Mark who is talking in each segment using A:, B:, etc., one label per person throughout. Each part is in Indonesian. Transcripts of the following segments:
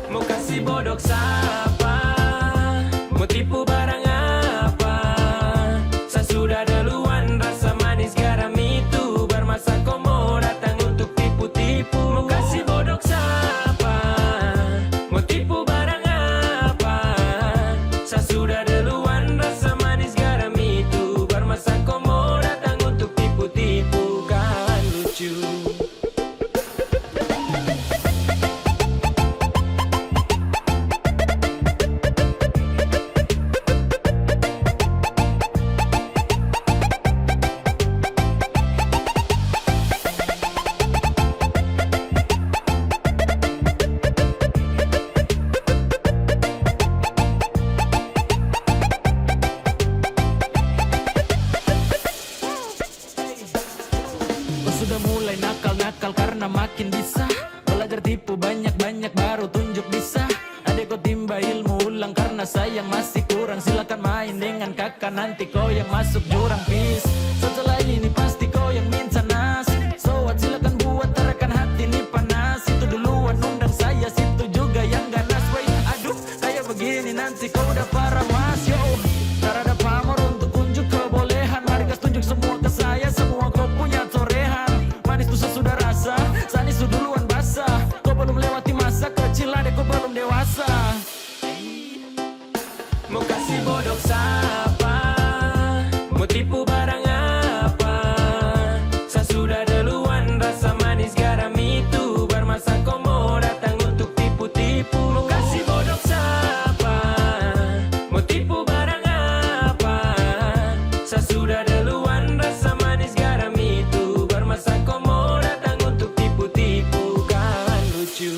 A: Mau kasih bodok siapa? Mau tipu barang apa? Saya sudah duluan, rasa manis garam itu bermasa kau mau datang untuk tipu-tipu. Mau kasih bodok siapa? Mau tipu barang apa? Saya sudah duluan, rasa manis garam itu bermasa kau mau datang untuk tipu-tipu. Kawan lucu. Sudah mulai nakal-nakal karena makin bisa belajar tipu banyak-banyak baru tunjuk bisa. Adek kau timba ilmu ulang karena sayang masih kurang. Silakan main dengan kakak nanti kau yang masuk jurang pis. Setelah ini pasti kau yang minta nas. So what, silakan buat terakan hati ini panas. Itu duluan undang saya, situ juga yang ganas. Wait, aduh kayak begini nanti kau udah parah mas. Yo, tak ada pamor untuk unjuk kebolehan. Mari gas tunjuk semua ke saya, semua kau punya torehan. Manis tuh sudah rasa, sanis tuh duluan basah. Kau belum lewati masa kecil, adek kau belum dewasa. Mau kasih bodok siapa? Mau tipu barang apa? Saya sudah duluan, rasa manis garam itu bermasa kau mau datang untuk tipu-tipu. Mau kasih bodok siapa? Mau tipu barang apa? Saya sudah duluan, rasa manis garam itu bermasa kau mau datang untuk tipu-tipu. Kawan lucu.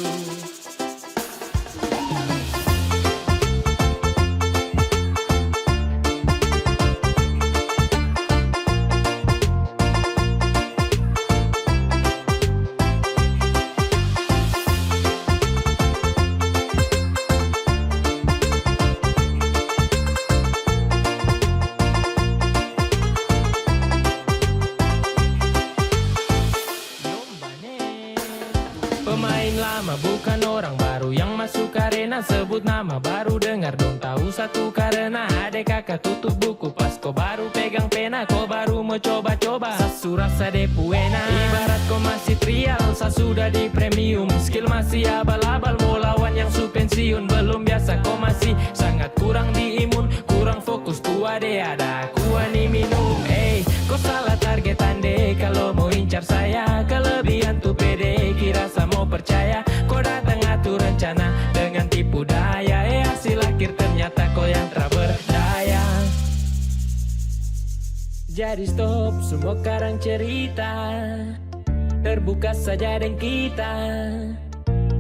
A: Pemain lama bukan orang baru yang masuk arena. Sebut nama baru dengar dong tahu satu karena adek kakak tutup buku pas kau baru pegang pena. Kau baru mau coba-coba sasu rasa depuena. Ibarat kau masih trial, saya sudah di premium. Skill masih abal-abal, mau lawan yang su pensiun. Belum biasa kau masih sangat kurang di imun. Kurang fokus tu ade ada kuah nih minum. Kau salah target ande kalau mau incar saya. Kelebihan tuh pede kira saya mau percaya. Kau datang atur rencana dengan tipu daya. Hasil akhir ternyata kau yang tak berdaya. Jadi stop semua karang cerita, terbuka saja dengan kita.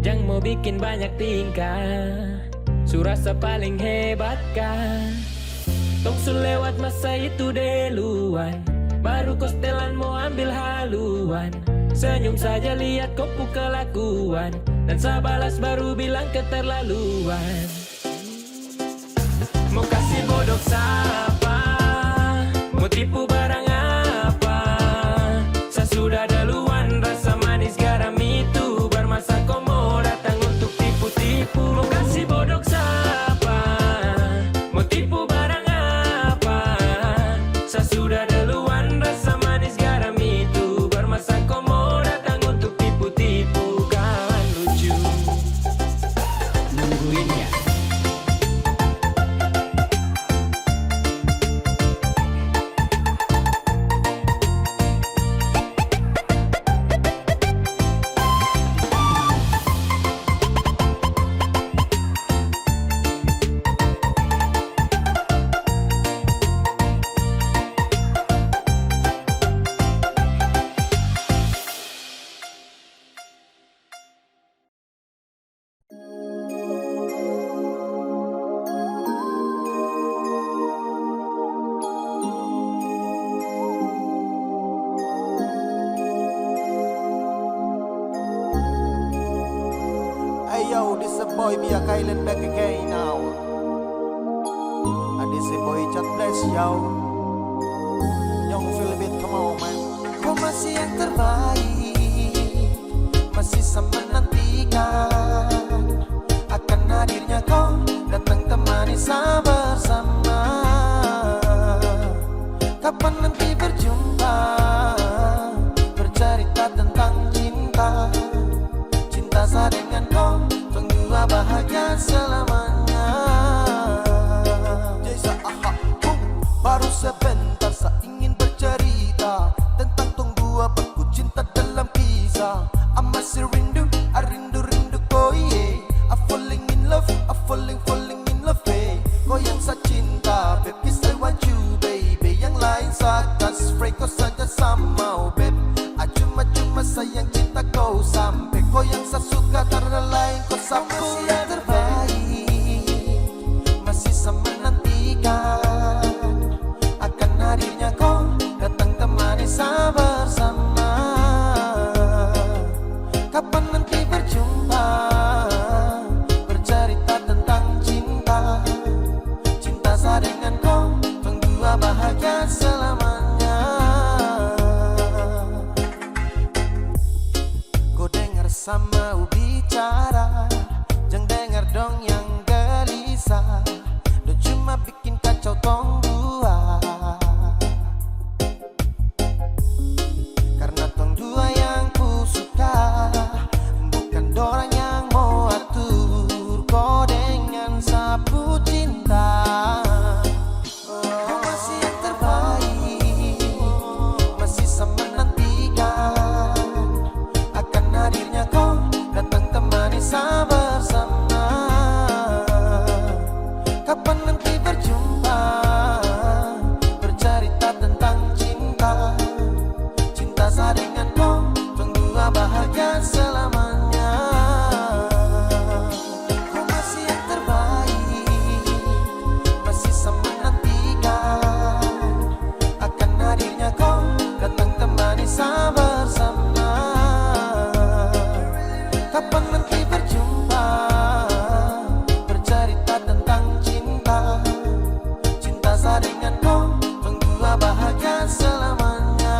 A: Jangan mau bikin banyak tingkah, surasa paling hebat kan. Tong lewat masa itu duluan, baru kau setelan mau ambil haluan. Senyum saja lihat kau kelakuan, dan saya balas baru bilang keterlaluan. Mau kasih bodok siapa? Mau tipu barang apa? Saya sudah duluan, rasa manis garam itu bermasa kau mau datang untuk tipu-tipu. Mau kasih bodok siapa? Mau tipu barang apa? Saya sudah duluan, rasa manis garam itu bermasa kau mau datang untuk tipu-tipu. Kawan lucu. Nungguin ya.
B: Hey yo, this a boy Mia Kylan back again now. And Easy boy chat bless yo. Young Philip, come on man. Kau masih yang terbaik, masih sama menantikan akan hadirnya kau datang temani saya bersama. Kapan nanti berjumpa, bercerita tentang cinta. Cinta saya dengan kau, tunggu bahagia selamanya. Jasa aha, baru sebentar saya ingin bercerita tentang tunggu abaku cinta dalam kisah. I masih rindu, I rindu kau yeah. I falling in love, I falling in love hey. Kau yang saya cinta, baby I want you baby. Yang lain saya spray kau saja sama oh babe. Cuma sayang cinta kau sampai. Kau yang saya suka karena lain kau sampai. Masih yang terbaik, masih saya menantikan akan hadirnya kau datang temani saya bersama. Kapan nanti berjumpa, bercerita tentang cinta. Cinta saya dengan kau, tunggu bahagia selamanya. Kau dengar sama bicara, jangan dengar dong yang gelisah. Lo cuma bikin kacau tong dua. Karena tong dua yang ku suka, bukan dorang yang mau atur. Kau dengan sapu cinta. Kau masih yang terbaik, masih saya menantikan akan hadirnya kau datang temani saya bersama. Kapan nanti berjumpa, bercerita tentang cinta. Cinta saya dengan kau, tunggu bahagia selamanya. Kau masih yang terbaik, masih saya menantikan akan hadirnya kau datang temani saya bersama. Kapan nanti berjumpa, bercerita tentang cinta. Cinta saya dengan kau, tunggu bahagia selamanya.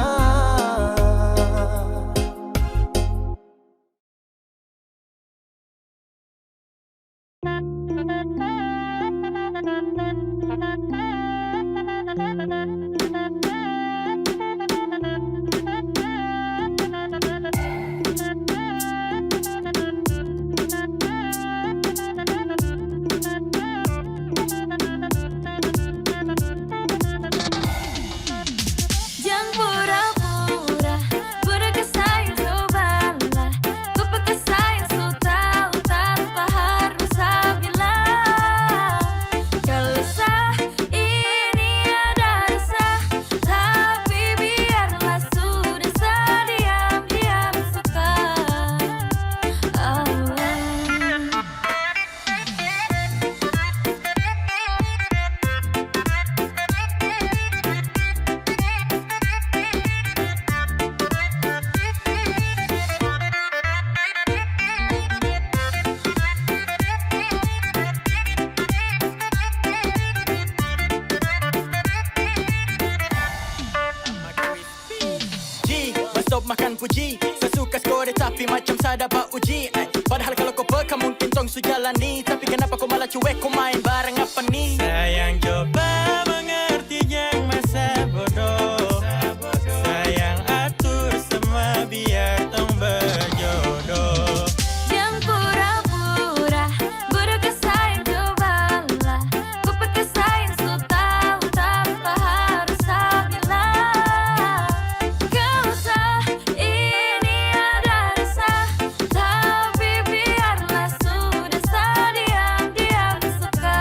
C: Jangan pura-pura, pura kesayang cobalah. Kau pakai sayang so tahu tanpa harus saya bilang. Kalau sah ini ada rasa, tapi biarlah sudah saya diam-diam suka.
D: G, stop makan puji. Saya suka skor tapi macam saya dapat uji. Padahal kalau kau peka mungkin tong su jalani. Tapi kenapa kau malah cuek, kau main bareng apa nih? Sayang coba mengerti yang masa bodoh. Sayang atur semua biar tong berjodoh.
C: Jangan pura-pura, pura kesayang cobalah. Kau pakai sayang so tahu tanpa harus saya bilang. Kalau sah ini ada rasa, tapi biarlah sudah saya diam-diam suka.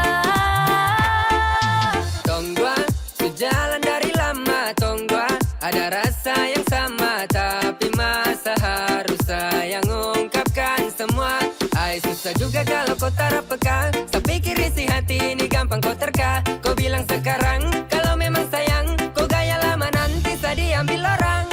E: Tonggua, sejalan dari lama Tonggua, ada rasa yang sama. Tapi masa harus saya ungkapkan semua. Ay susah juga kalau kau tak peka. Saya pikir isi hati ini gampang kau terka. Kau bilang sekarang kalau memang sayang, kau gaya lama nanti saya diambil orang.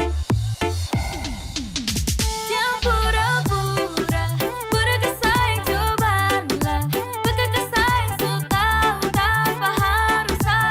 C: Jangan pura-pura, pura kesayang cobalah. Pakai kesayang so tahu tanpa harus saya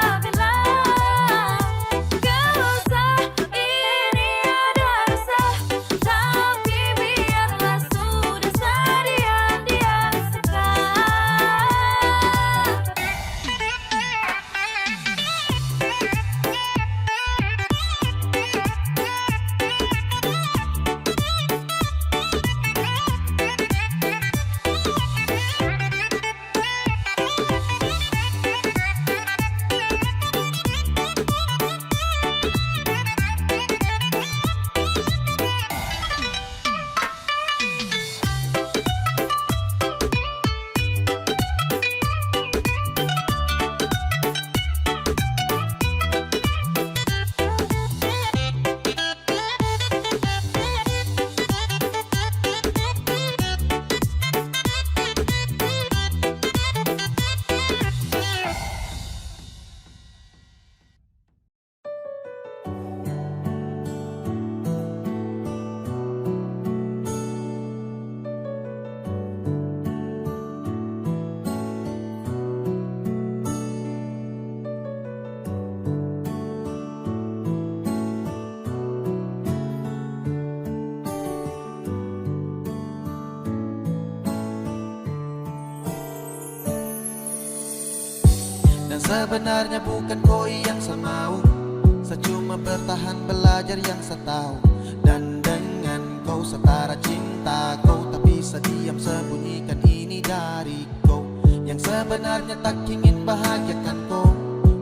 B: sebenarnya bukan koi yang saya mau. Saya cuma bertahan belajar yang saya tahu. Dan dengan kau setara cinta kau, tak bisa diam sembunyikan ini dari kau. Yang sebenarnya tak ingin bahagiakan kau.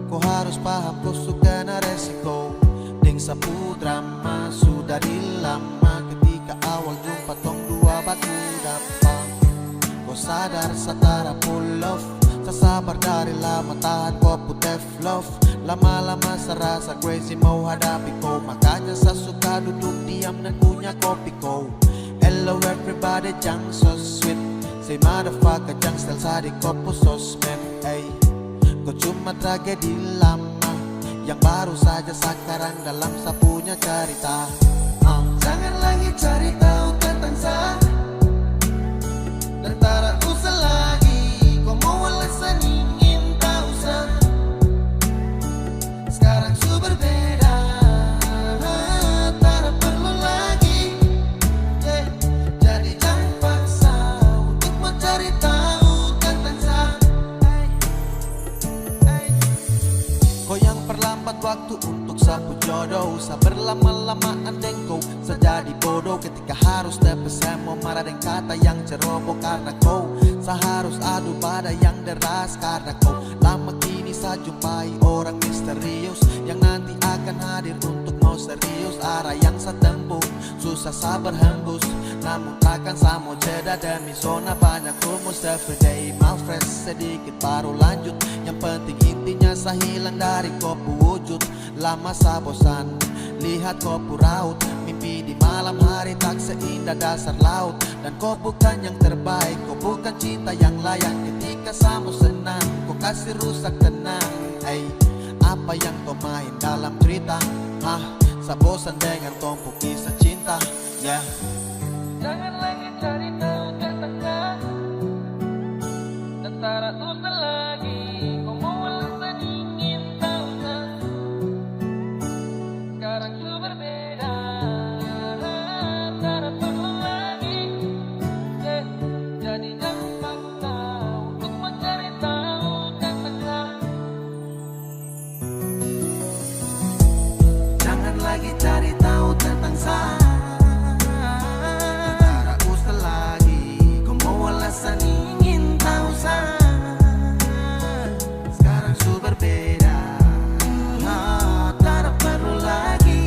B: Kau harus paham kau suka na resiko. Deng sapu drama sudah di lama. Ketika awal jumpa tong dua batu dapat. Kau sadar setara full love. Sasabar dari lama tahan kau putih love. Lama-lama serasa crazy mau hadapi kau. Makanya saya suka duduk diam dan punya kopi kau. Hello everybody, jang so sweet. Say motherfucker, jang style sa di kopo sosmed. Ay, kau cuma tragedi lama yang baru saja sekarang dalam sa punya cerita. Jangan lagi cari tahu tentang saya. Dan tak usah lagi kau mau alasan ingin tahu saya. Sekarang su berbeda, tak perlu lagi. Jadi jangan paksa untuk mencari tahu tentang saya. Kau yang perlambat waktu untuk sapu jodoh. Sa berlama-lamaan dengkau sejadi bodoh. Ketika harus tepes saya mau marah dan kata yang ceroboh. Karena kau seharus adu pada yang deras. Karena kau lama kini saya jumpai orang misterius yang nanti akan hadir untuk mau serius. Arah yang saya tempuh susah sabar hembus. Namun takkan saya mau jeda demi zona banyak rumus. Every day my friends sedikit baru lanjut. Yang penting intinya saya hilang dari kopu wujud. Lama saya bosan lihat kopu raut. Mimpi di malam hari tak seindah dasar laut. Dan kau bukan yang terbaik, kau bukan cinta yang layak. Ketika saya mau senang, kau kasih rusak tenang. Hey, apa yang kau main dalam cerita? Saya bosan dengan tumpuk kisah cinta. Yeah. Jangan lagi cari tahu tentang saya. Dan tak usah lagi kau mau alasan ingin tahu saya. Sekarang su berbeda, tak perlu lagi. Jadi jangan paksa untuk mencari tahu tentang saya. Jangan lagi cari tahu tentang saya. Tak usah lagi kau mau alasan ingin tahu saya. Sekarang su berbeda, tak perlu lagi.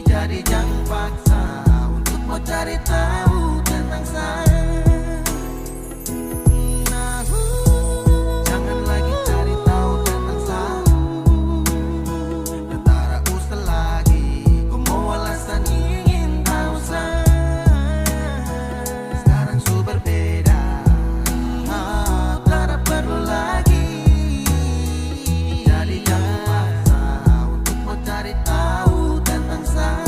B: Jadi jangan paksa untuk mau cari tahu tentang saya. Jangan lagi cari tahu tentang saya. Dan tak usah lagi kau mau alasan ingin tahu saya. Sekarang su berbeda, tak perlu lagi. Jadi jangan paksa untuk mau cari tahu tentang saya.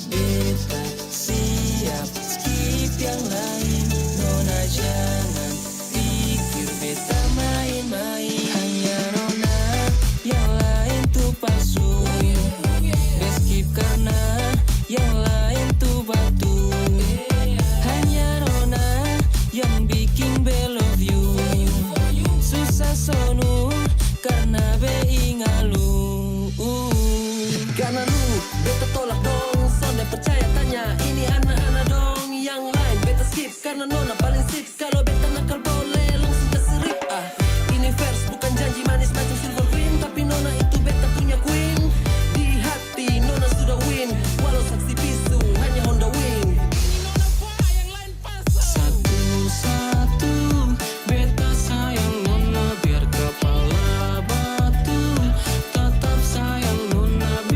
F: Beta siap skip yang lain. Nona jangan pikir beta main-main. Hanya nona yang lain tuh palsu. Skip karena yang lain tuh batu. Hanya nona yang bikin be love you. Susah sonu karena be ingalu. Karena lu beta tolak dong. Sonde percaya tanya ini anak-anak dong. Yang lain beta skip karena nona paling sip. Kalau beta nakal boleh langsung ke serip. Ini verse bukan janji manis macam silver queen. Tapi nona itu beta punya queen. Di hati nona sudah win. Walau saksi bisu hanya Honda Wing. Satu-satu beta sayang nona biar kepala batu. Tetap sayang nona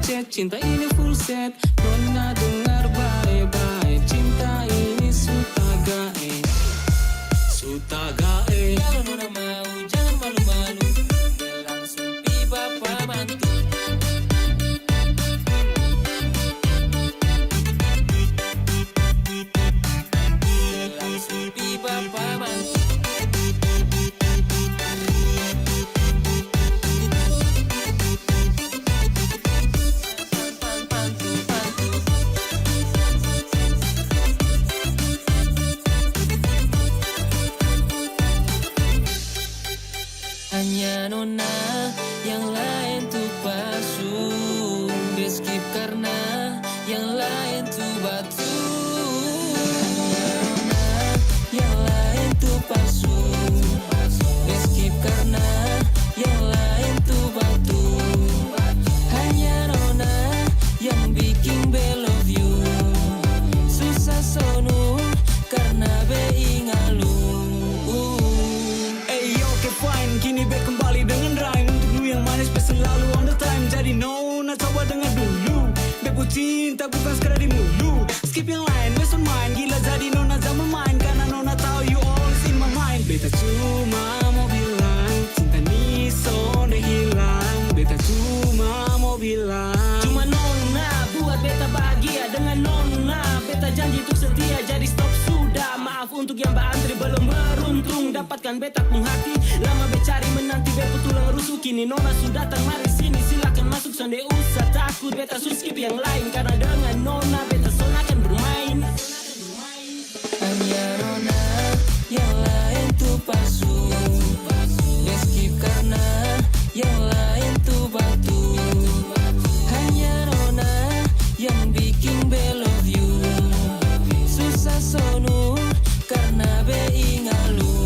F: chat, cinta ini full set. Nona dengar baik-baik, cinta ini sutagae. Sutagae. Kalau nona mau jangan malu-malu, langsung pi bapak bantu. Langsung pi bapak bantu. Hanya nona, yang lain tuh palsu. Dia skip karena yang lain tuh batu. Hanya nona, yang lain tuh palsu. Dia skip karena yang lain tuh batu. Hanya nona, yang bikin be love you. Susah sonu karena be ingalu.
G: Fine, kini back kembali dengan rhyme untuk lu yang manis, be selalu on the time. Jadi nona coba dengar dulu, bebo cinta bukan sekadar di mulu. Skip yang lain, best on mine. Gila jadi nona zaman main, karena nona tahu you always in my mind. Beta cuma mau bilang, cinta nih sonde hilang. Beta cuma mau bilang,
F: Cuma nona buat beta bahagia dengan nona. Beta janji untuk setia, jadi stop sudah. Maaf untuk yang berantri belum beruntung dapatkan beta pun hati. Lama becari menanti beta tulang rusuk, kini nona sudah datang, mari sini silakan masuk. Sonde usah takut, beta skip yang lain, karena dengan nona beta son akan bermain. Hanya nona, yang lain tuh palsu. Dia skip karena yang lain tuh batu. Hanya nona, yang bikin be love you. Susah sonu karena be ingalu.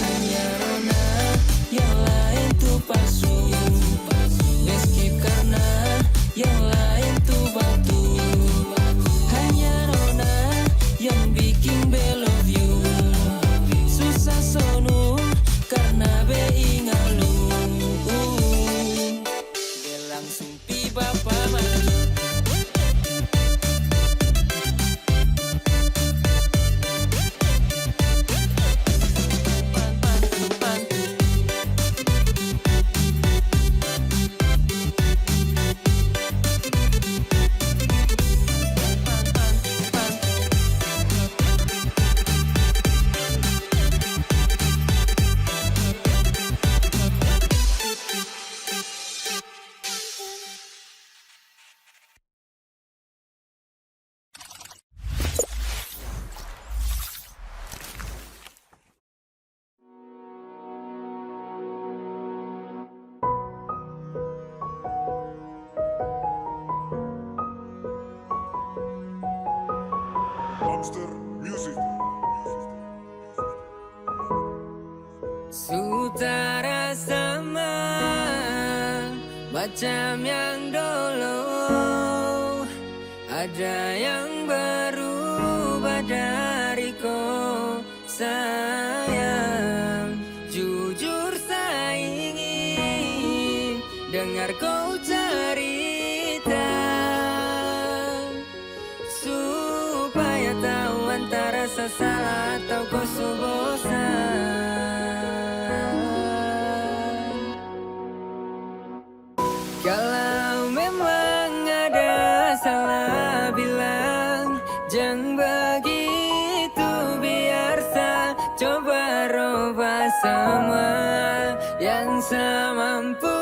F: Hanya nona, yang lain tuh palsu. Dia skip karena yang lain tuh batu. Hanya nona, yang bikin be love you. Susah sonu karena be ingalu. Dia langsung pi bapak bantu.
H: Monster Music.
E: Sutara sama macam yang dulu, ada yang berubah dariku sayang. Jujur saya ingin dengar kau cerita, supaya tahu antara saya salah atau kau bosan. Kalau memang ada salah bilang, jangan begitu, biar saya coba rubah semua yang saya mampu.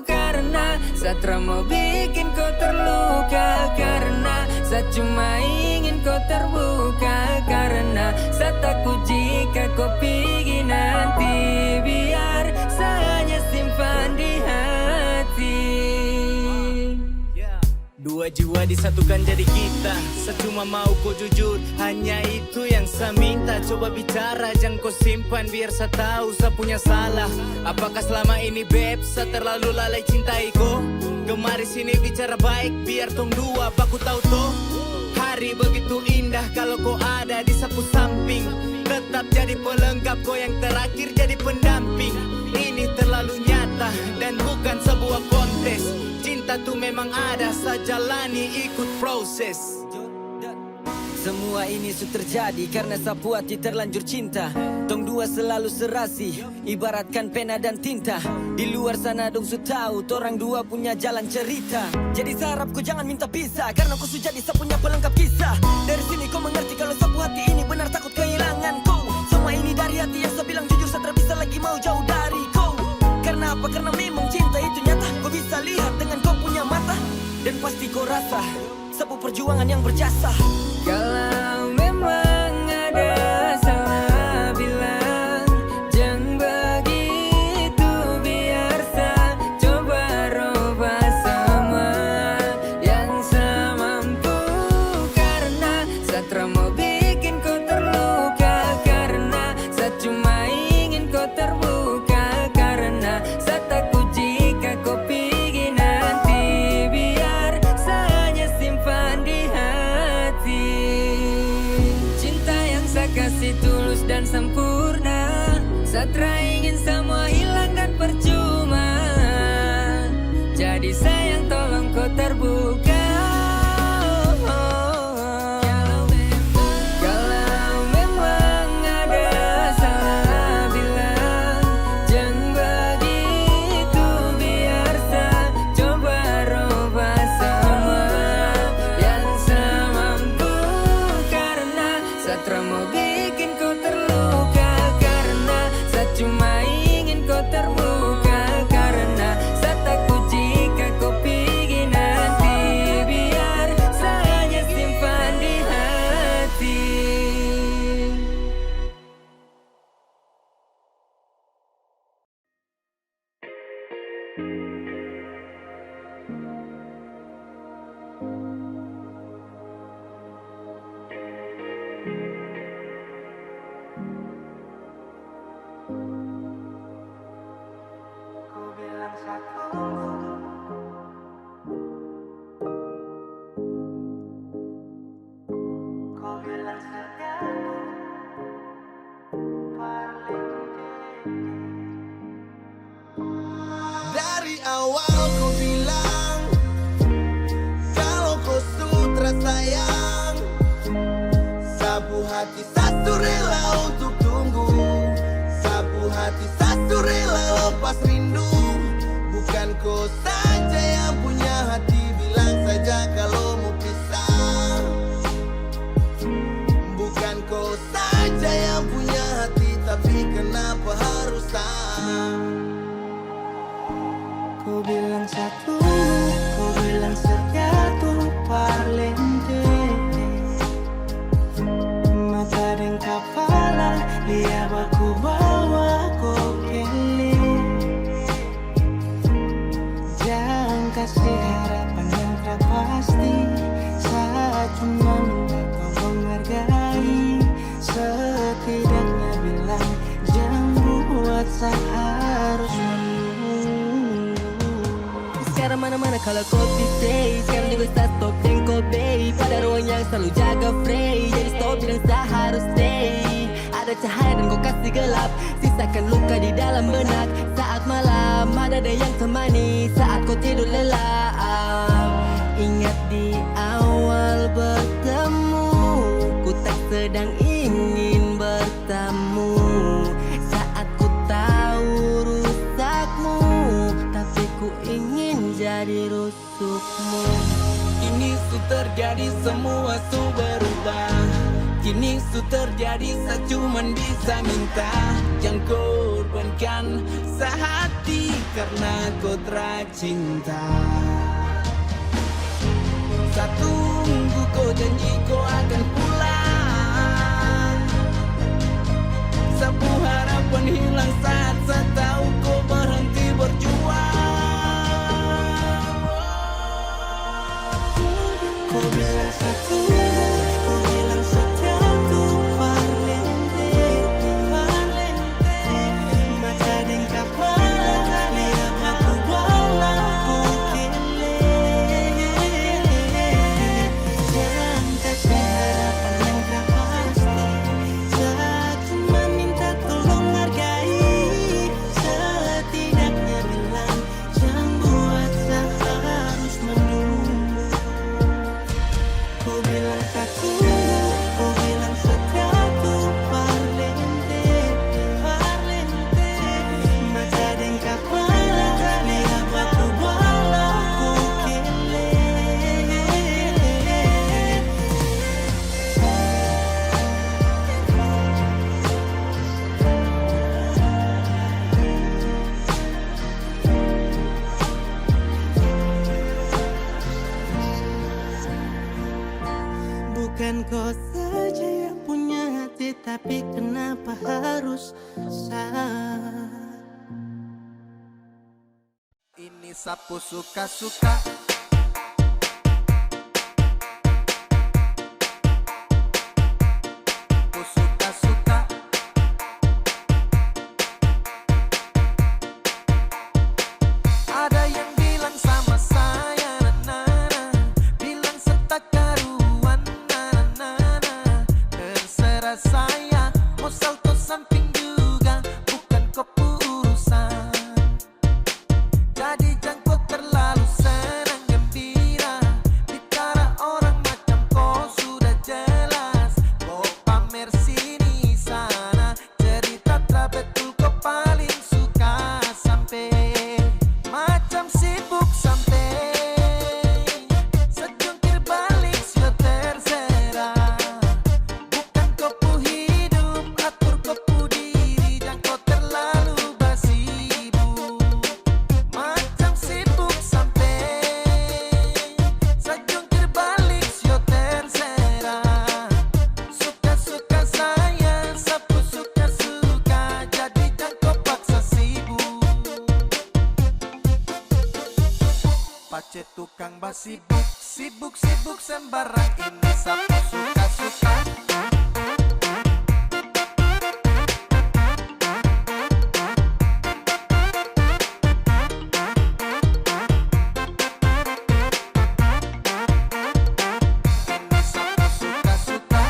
E: Karena saya mau bikin kau terluka, karena saya cuma ingin kau terbuka. Karena saya takut jika kau pergi nanti, biar saya hanya simpan di hati.
D: Dua jiwa disatukan jadi kita. Saya cuma mau kau jujur, hanya itu yang saya minta. Coba bicara, jangan kau simpan, biar saya tahu saya punya salah. Apakah selama ini beb, saya terlalu lalai cintai kau? Kemari sini bicara baik, biar tong dua baku tahu toh. Hari begitu indah kalau kau ada di sapu samping. Tetap jadi pelengkap, kau yang terakhir jadi pendamping. Ini terlalu nyata, nyata dan bukan sebuah kontes. Cinta tuh memang ada, saya jalani ikut proses.
E: Semua ini sudah terjadi karena Sapuati terlanjur cinta. Tong dua selalu serasi, ibaratkan pena dan tinta. Di luar sana dong su tahu, torang dua punya jalan cerita. Jadi saya harap kau jangan minta pisah, karena kau sudah jadi punya pelengkap kisah. Dari sini kau mengerti kalau Sapuati ini benar takut kehilangan kau. Semua ini dari hati yang saya bilang jujur, saya tak bisa lagi mau jauh dari kau. Karena apa? Karena memang cinta itu nyata. Kau bisa lihat dengan kau punya mata, dan pasti kau rasa sebuah perjuangan yang berjasa. Kalau memang ada salah bilang, jangan begitu, biar saya coba roba sama yang saya mampu. Karena saya mau bikin kau terluka, karena saya cuma ingin kau terbuka, karena saya takut jika kau pergi nanti, biar saya hanya simpan di hati. Cinta yang saya kasih tulus dan sempurna, saya ingin semua hilang dan percuma. Jadi sayang tolong kau terbuka. Kalau memang ada salah bilang, jangan begitu, biar saya coba roba sama yang saya mampu. Karena saya mau bikin kau terluka, karena saya cuma ingin kau terbuka, karena saya takut jika kau pergi nanti, biar saya hanya simpan di hati.
B: Dari awal kau bilang kalau kau sutra sayang, sapu hati satu rela untuk tunggu, sapu hati satu rela lepas rindu. Bukan kau saja yang punya hati, bilang saja kalau mau pisah. Bukan kau saja yang punya hati, tapi kenapa harus kau bilang satu, kau bilang setia tuh parlente. Mata dan kepala, lihat aku bawa kau kele. Jangan kasih harapan yang tak pasti, saya cuma minta kau menghargai. Setidaknya bilang, jangan buat saya harus menunggu.
E: Sekarang mana-mana kalau kopi stay, sekarang juga start stop dan kopi. Pada ruang yang selalu jaga free, jadi stop bilang saya harus stay. Ada cahaya dan kau kasih gelap, sisakan luka di dalam benak. Saat malam ada yang temani, saat kau tidur lelap. Ingat di awal bertemu, ku tak sedang ingin bertamu. Saat ku tahu rusakmu, tapi ku ingin jadi rusukmu. Kini su terjadi, semua su berubah. Kini su terjadi, saya cuman bisa minta jangan korbankan sehati karena kau tercinta. Saya tunggu kau janji kau akan pulang. Sapu harapan hilang saat saya tahu kau berhenti berjuang.
B: Kau bilang satu, kau bilang setia tuh parlente. Mata dan kepala, lihat aku bawa kau kele.
I: Bukan kau saja yang punya hati, tapi kenapa harus sah?
B: Ini sapu suka-suka. Sapu suka-suka. Ada yang bilang sama saya, na-na-na, bilang setak karuan, na-na-na. Terserah saya, mau salto samping juga, bukan kepurusan. Jadi jangkau terlalu senang gembira, bicara orang macam kau sudah jelas. Kau pamer sini sana, cerita tak betul kau paling suka. Sampai macam sibuk sampai sejungkir balik sudah terserah. Bukan kau pu hidup, atur kau pu diri, dan kau terlalu basibuk. Macam sibuk sampai sejungkir balik sudah terserah. Suka-suka saya, sapu suka-suka, jadi jangan kau paksa sibuk. Pace tukang basibuk, sibuk-sibuk sembarang, ini sapu suka-suka. Ini sapu suka-suka.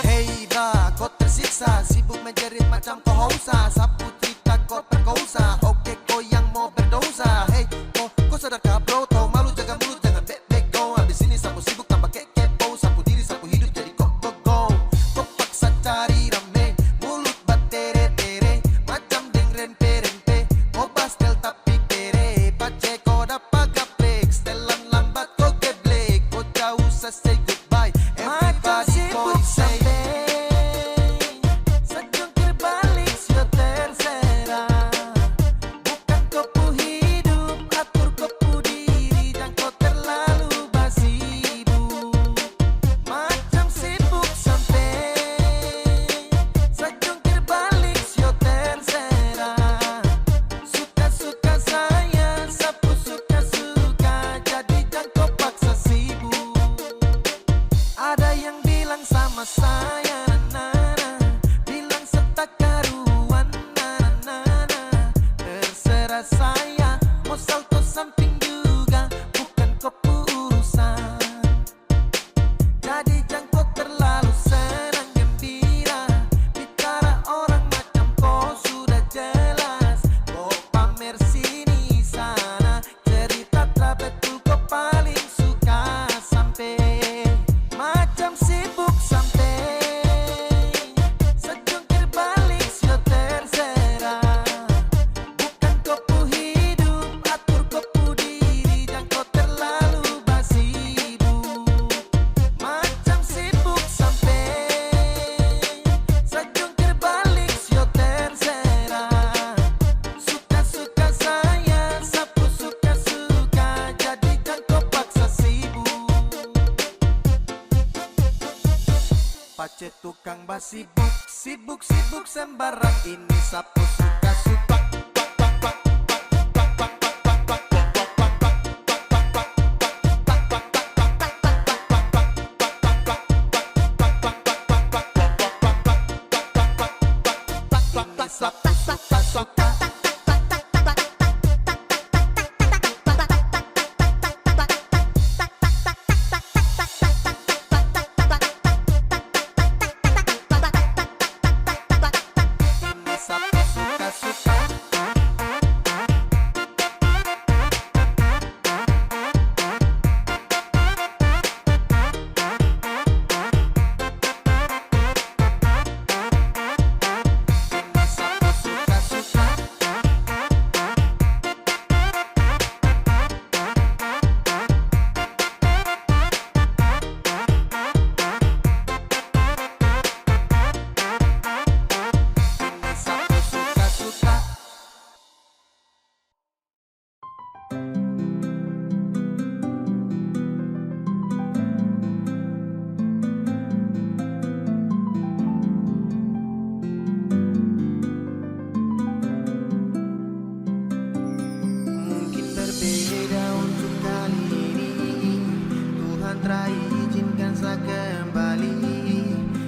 B: Hei dah, kau tersiksa, sibuk menjerit macam kau hausa. Sapu cerita kau perkosa, oke kau yang mau berdosa. Hei, kau sadarkah bro, tau malu jaga mulut, jangan bek-bek kau. Habis ini sapu sibuk tambah kepo, sapu diri, sapu hidup jadi go. Kau paksa cari rame, mulut batere-tere, macam deng rempe-rempe. Kau bastel tapi kere, pace kau dapat gaplek. Setelan lambat kau geblek, kau jauh usah say goodbye. Everybody kau say sejungkir balik sudah terserah. Bukan kau pu hidup, atur kau pu diri, dan kau terlalu basibuk. Macam sibuk sampai sejungkir balik sudah terserah. Suka-suka saya, sapu suka-suka, jadi jangan kau paksa sibuk. Ada yang bilang sama saya, na-na-na, bilang setak karuan, na-na-na. Terserah saya, mau salto samping juga, bukan kepurusan. Jadi jangan kau terlalu senang gembira, bicara orang macam kau sudah jelas. Kau pamer sini sana, cerita tak betul kau paling suka. Sampai macam sibuk sampai sejungkir balik sudah terserah. Bukan kau pu hidup, atur kau pu diri, dan kau terlalu basibuk. Macam sibuk sampai sejungkir balik sudah terserah. Suka-suka saya, sapu suka-suka, jadi jangan kau paksa sibuk. Pace tukang basibuk, sibuk-sibuk sembarang, ini sapu suka-suka. Ini sapu suka-suka. Ini sapu suka-suka.
I: mantra izinkan saya kembali.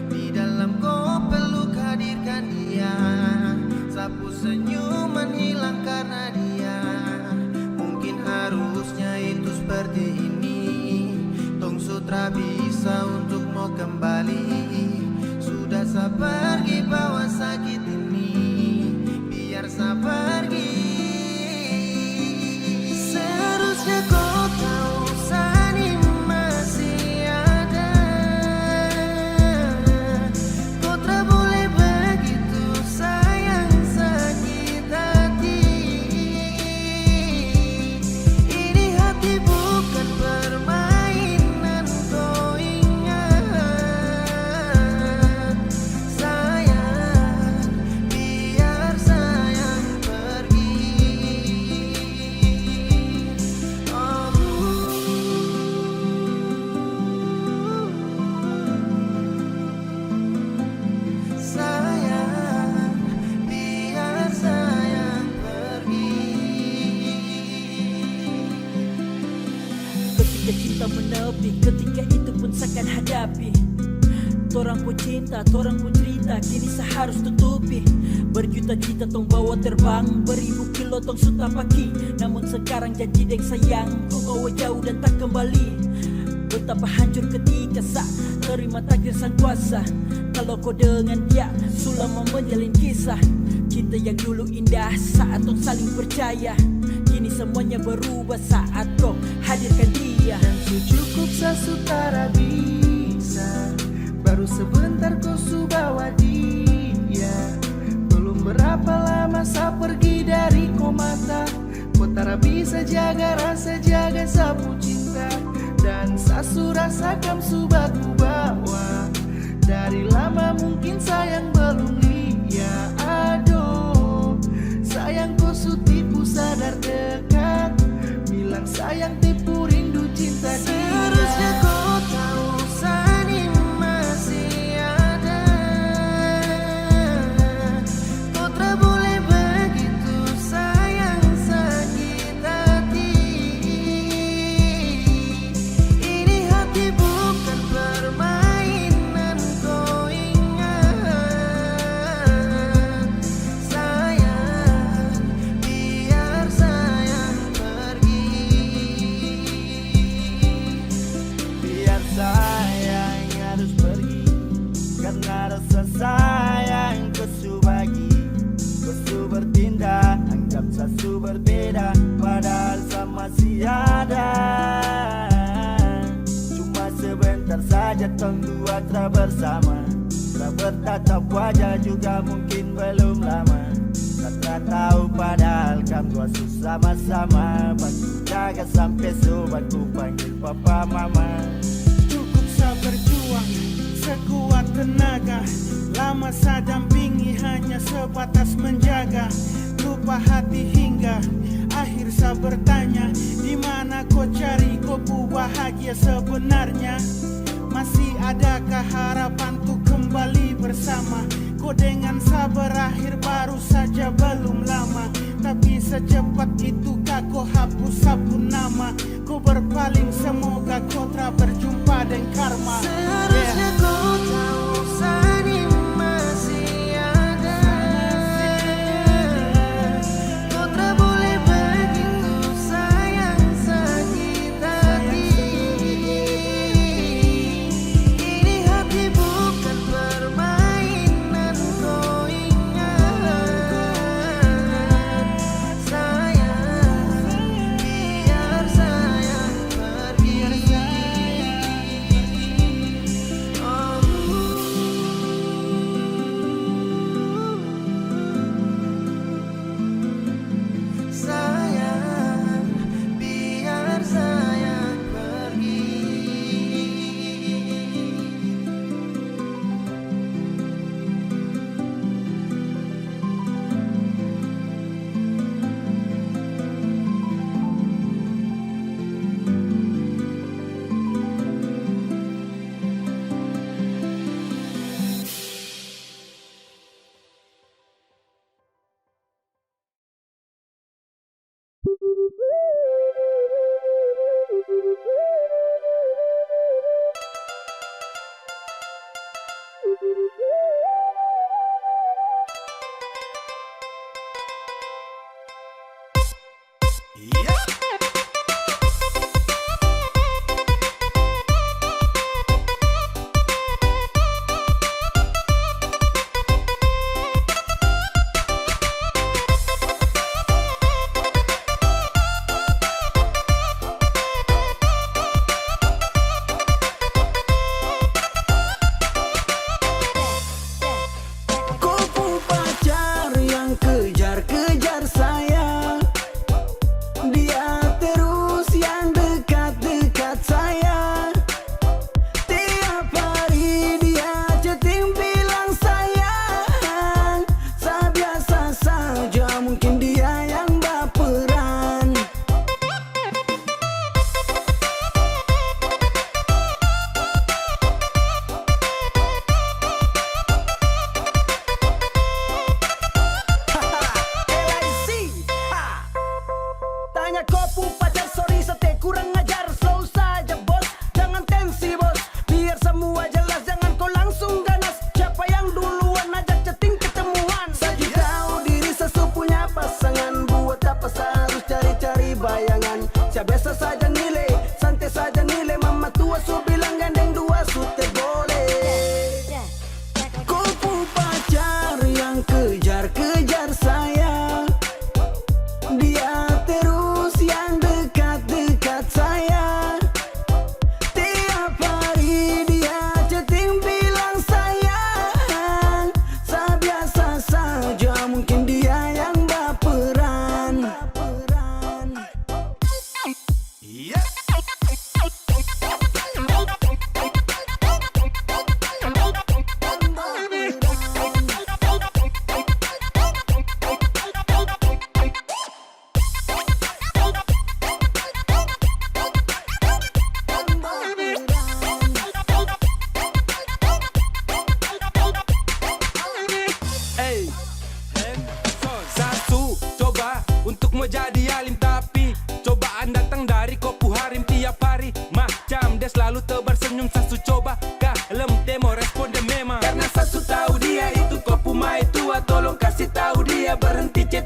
I: Di dalam kau peluk hadirkan dia. Sapu senyuman hilang karena dia. Mungkin harusnya itu seperti ini. Tong sutra bisa untuk mau kembali. Sudah saya pergi bawa sakit ini. Biar saya pergi. Seharusnya kau tahu Sani masih ada. Kau tak boleh begitu sayang sakit hati. Ini hati bukan permainan kau ingat. Sayang, biar sayang pergi. Sayang, biar sayang pergi.
J: Ketika cinta menepi, ketika itu pun seakan hadapi. Torang pun cinta, torang pun cerita, kini seharus tutupi. Berjuta cita tong bawa terbang, beribu kilo tong suta paki. Namun sekarang janji deng sayang, kau bawa jauh dan tak kembali. Betapa hancur ketika sak terima takdir sang kuasa. Kalau kau dengan dia, selama menjalin kisah. Cinta yang dulu indah saat tong saling percaya. Kini semuanya berubah saat kau hadirkan dia.
I: Cukup sesutara bisa. Baru sebentar kau su bawa dia. Belum berapa lama saya pergi dari kau mata. Kau tak bisa jaga rasa, jaga sapu cinta. Dan sasu rasakan subaku bawa. Dari lama mungkin sayang belum lihat. Aduh, sayang kau su tipu sadar dekat. Bilang sayang tipu rindu cinta dia. Seharusnya kau tahu Sani masih ada. Kau tak boleh begitu sayang sakit hati. Ini hati bukan permainan kau ingat. Sayang, biar sayang pergi. Biar sayang harus pergi. Karena rasa sayang kau su bagi. Kau su bertindak, anggap sasu berbeda. Padahal sama masih ada. Cuma sebentar saja tong dua telah bersama. Telah bertatap wajah juga mungkin belum lama. Tak tahu padahal kan dua sama-sama. Bantu jaga sampai sobat ku panggil papa mama.
G: Cukup saya berjuang sekuat tenaga. Lama saya dampingi hanya sebatas menjaga. Lupa hati hingga akhir saya bertanya, di mana kau cari kau bahagia sebenarnya? Masih adakah harapan untuk kembali bersama? Kau dengan saya berakhir baru saja belum lama. Tapi secepat itukah kau hapus sapu nama? Kau berpaling semoga kau tak berjumpa dengan karma.
I: Seharusnya kau tahu Sani masih ada. Kau tak boleh begitu sayang sakit hati. Ini hati bukan permainan kau ingat. Sayang, biar sayang pergi.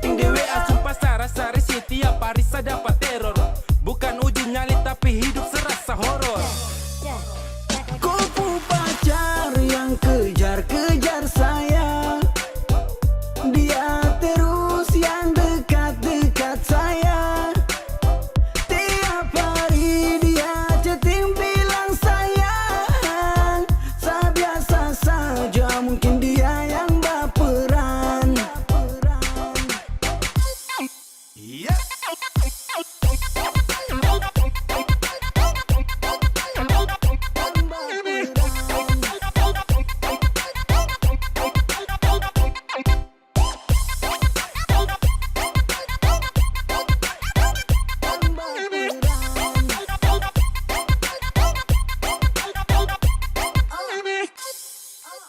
K: getting the